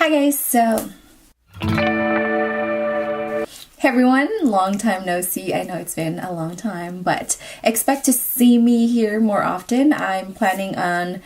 Hi guys, so hey everyone, long time no see. I know it's been a long time, but expect to see me here more often. I'm planning on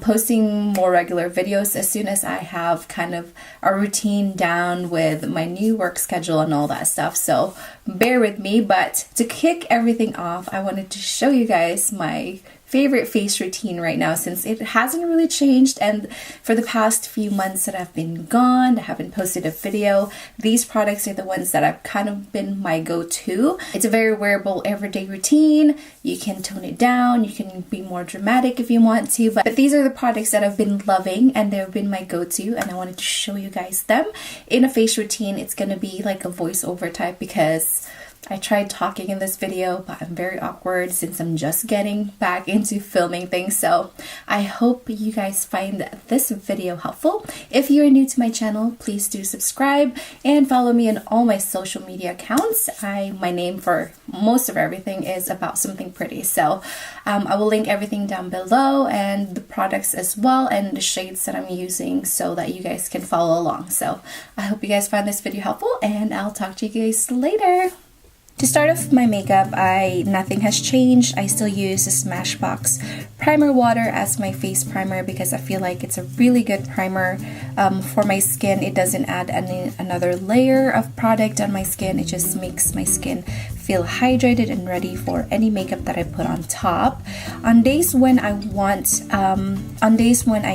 posting more regular videos as soon as I have kind of a routine down with my new work schedule and all that stuff, so bear with me. But to kick everything off, I wanted to show you guys my favorite face routine right now, since it hasn't really changed, and for the past few months that I've been gone, I haven't posted a video. These products are the ones that have kind of been my go-to. It's a very wearable everyday routine. You can tone it down, you can be more dramatic if you want to, but these are the products that I've been loving and they've been my go-to, and I wanted to show you guys them in a face routine. It's gonna be like a voiceover type because I tried talking in this video, but I'm very awkward since I'm just getting back into filming things. So I hope you guys find this video helpful. If you're new to my channel, please do subscribe and follow me on all my social media accounts. My name for most of everything is AboutSomethingPretty. So I will link everything down below and the products as well and the shades that I'm using so that you guys can follow along. So I hope you guys find this video helpful, and I'll talk to you guys later. To start off my makeup, nothing has changed. I still use the Smashbox primer water as my face primer because I feel like it's a really good primer for my skin. It doesn't add another layer of product on my skin. It just makes my skin feel hydrated and ready for any makeup that I put on top. On days when I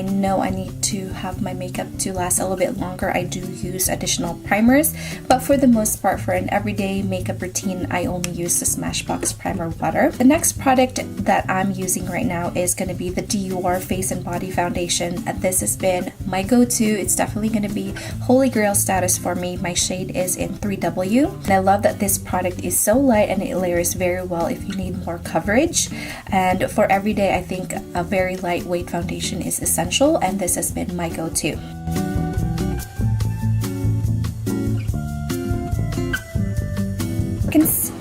know I need to have my makeup to last a little bit longer, I do use additional primers, but for the most part, for an everyday makeup routine, I only use the Smashbox primer water. The next product that I'm using right now is going to be the Dior Face and Body Foundation. This has been my go-to. It's definitely going to be holy grail status for me. My shade is in 3W, and I love that this product is so light and it layers very well if you need more coverage. And for every day, I think a very lightweight foundation is essential, and this has been my go-to.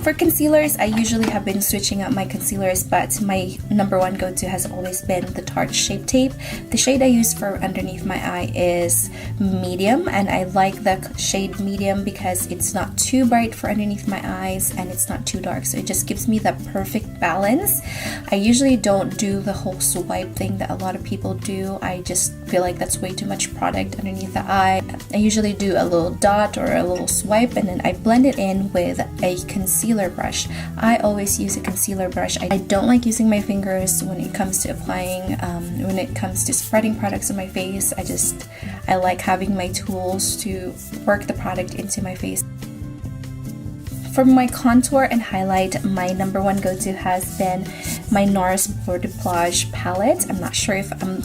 For concealers, I usually have been switching up my concealers, but my number one go-to has always been the Tarte Shape Tape. The shade I use for underneath my eye is medium, and I like the shade medium because it's not too bright for underneath my eyes and it's not too dark, so it just gives me the perfect balance. I usually don't do the whole swipe thing that a lot of people do. I just feel like that's way too much product underneath the eye. I usually do a little dot or a little swipe, and then I blend it in with a concealer brush. I always use a concealer brush. I don't like using my fingers when it comes to applying, when it comes to spreading products on my face. I like having my tools to work the product into my face. For my contour and highlight, my number one go-to has been my Nars Bord palette. I'm not sure if I'm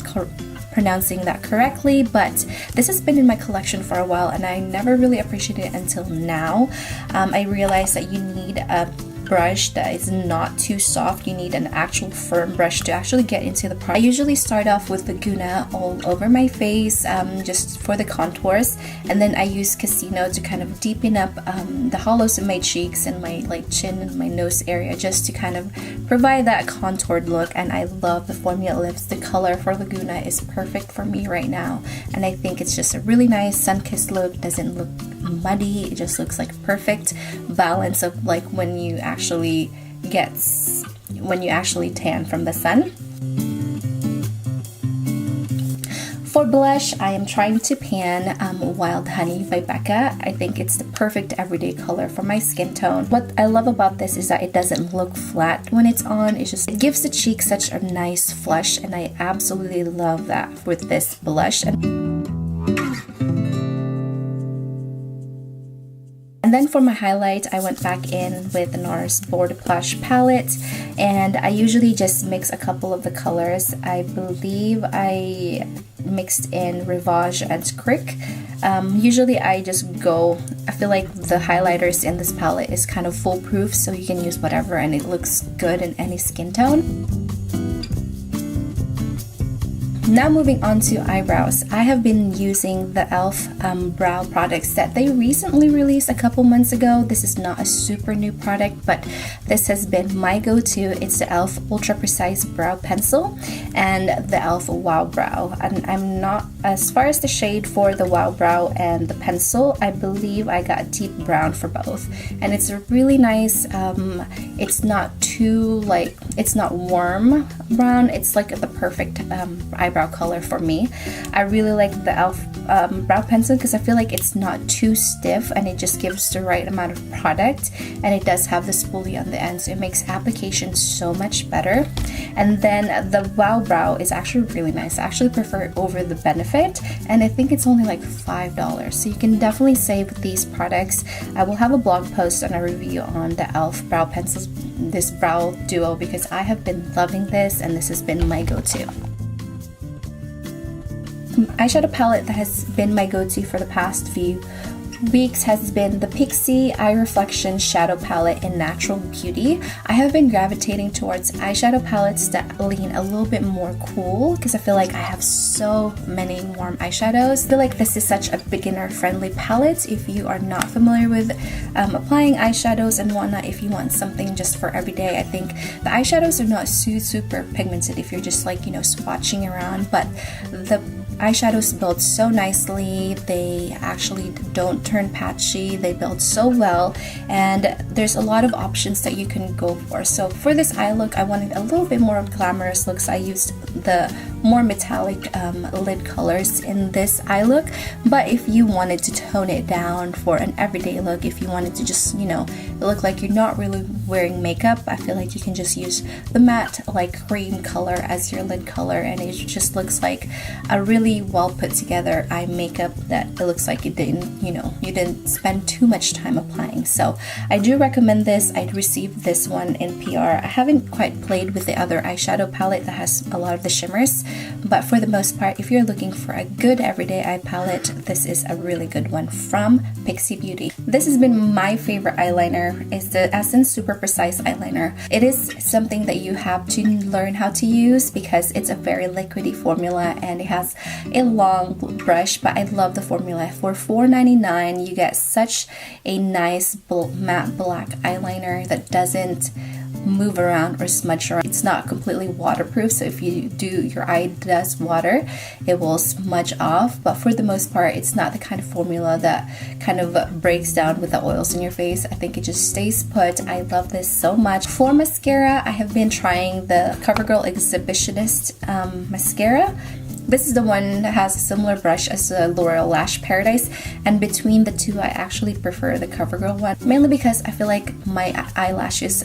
pronouncing that correctly, but this has been in my collection for a while and I never really appreciated it until now. I realized that you need a brush that is not too soft. You need an actual firm brush to actually get into the product. I usually start off with laguna all over my face, just for the contours, and then I use Casino to kind of deepen up the hollows of my cheeks and my chin and my nose area, just to kind of provide that contoured look. And I love the Formula Lips. The color for laguna is perfect for me right now, and I think it's just a really nice sun-kissed look. Doesn't look muddy, it just looks like a perfect balance of like when you actually tan from the sun. For blush, I am trying to pan Wild Honey by Becca. I think it's the perfect everyday color for my skin tone. What I love about this is that it doesn't look flat when it's on. It gives the cheek such a nice flush, and I absolutely love that with this blush. And then for my highlight, I went back in with the Nars Bord Plush palette, and I usually just mix a couple of the colors. I believe I mixed in Rivage and Crick. Usually I feel like the highlighters in this palette is kind of foolproof, so you can use whatever and it looks good in any skin tone. Now moving on to eyebrows. I have been using the e.l.f. brow products that they recently released a couple months ago. This is not a super new product, but this has been my go-to. It's the e.l.f. Ultra Precise Brow Pencil and the e.l.f. Wow Brow. And I'm not, as far as the shade for the Wow Brow and the pencil, I believe I got deep brown for both. And it's a really nice, it's not too like, it's not warm brown. It's like the perfect eyebrow color for me. I really like the e.l.f. brow pencil because I feel like it's not too stiff and it just gives the right amount of product, and it does have the spoolie on the end, so it makes application so much better. And then the Wow Brow is actually really nice. I actually prefer it over the Benefit, and I think it's only like $5, so you can definitely save with these products. I will have a blog post and a review on the e.l.f. brow pencils, this brow duo, because I have been loving this and this has been my go-to. Eyeshadow palette that has been my go-to for the past few weeks has been the Pixi Eye Reflection Shadow Palette in Natural Beauty. I have been gravitating towards eyeshadow palettes that lean a little bit more cool because I feel like I have so many warm eyeshadows. I feel like this is such a beginner-friendly palette if you are not familiar with applying eyeshadows and whatnot. If you want something just for everyday, I think the eyeshadows are not super pigmented if you're just like, you know, swatching around, but the eyeshadows build so nicely. They actually don't turn patchy. They build so well, and there's a lot of options that you can go for. So for this eye look, I wanted a little bit more of glamorous looks. I used the more metallic lid colors in this eye look, but if you wanted to tone it down for an everyday look, if you wanted to just, you know, look like you're not really wearing makeup, I feel like you can just use the matte like cream color as your lid color, and it just looks like a really well put together eye makeup that it looks like you didn't, you know, you didn't spend too much time applying. So I do recommend this. I received this one in PR. I haven't quite played with the other eyeshadow palette that has a lot of the shimmers, but for the most part, if you're looking for a good everyday eye palette, this is a really good one from Pixi Beauty. This has been my favorite eyeliner. It's the Essence Super Precise Eyeliner. It is something that you have to learn how to use because it's a very liquidy formula and it has a long brush, but I love the formula. For $4.99 you get such a nice matte black eyeliner that doesn't move around or smudge around. It's not completely waterproof, so if you do, your eye does water, it will smudge off, but for the most part it's not the kind of formula that kind of breaks down with the oils in your face. I think it just stays put. I love this so much. For mascara, I have been trying the Covergirl Exhibitionist mascara. This is the one that has a similar brush as the L'Oreal Lash Paradise, and between the two I actually prefer the Covergirl one, mainly because I feel like my eyelashes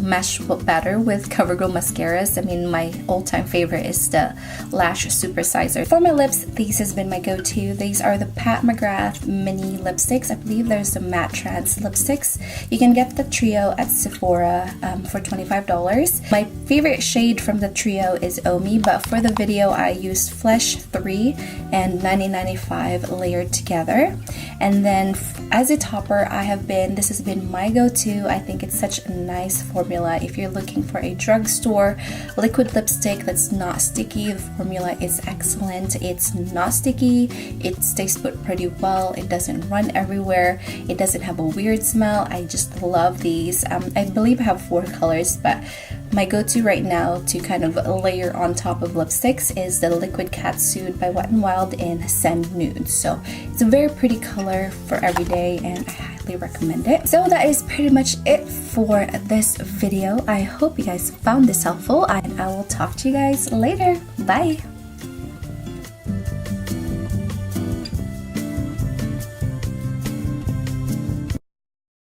mesh better with Covergirl mascaras. I mean, my all-time favorite is the Lash Supersizer. For my lips, these has been my go-to. These are the Pat McGrath mini lipsticks. I believe there's the matte trans lipsticks. You can get the trio at Sephora for $25. My favorite shade from the trio is Omi, but for the video I used Flesh 3 and 9095 layered together. And then as a topper, this has been my go-to. I think it's such a nice formula. If you're looking for a drugstore liquid lipstick that's not sticky, the formula is excellent. It's not sticky, it stays put pretty well, it doesn't run everywhere, it doesn't have a weird smell. I just love these. I believe I have 4 colors, but my go-to right now to kind of layer on top of lipsticks is the Liquid Catsuit by Wet n Wild in Send Nudes. So it's a very pretty color for everyday and I highly recommend it. So that is pretty much it for this video. I hope you guys found this helpful and I will talk to you guys later. Bye!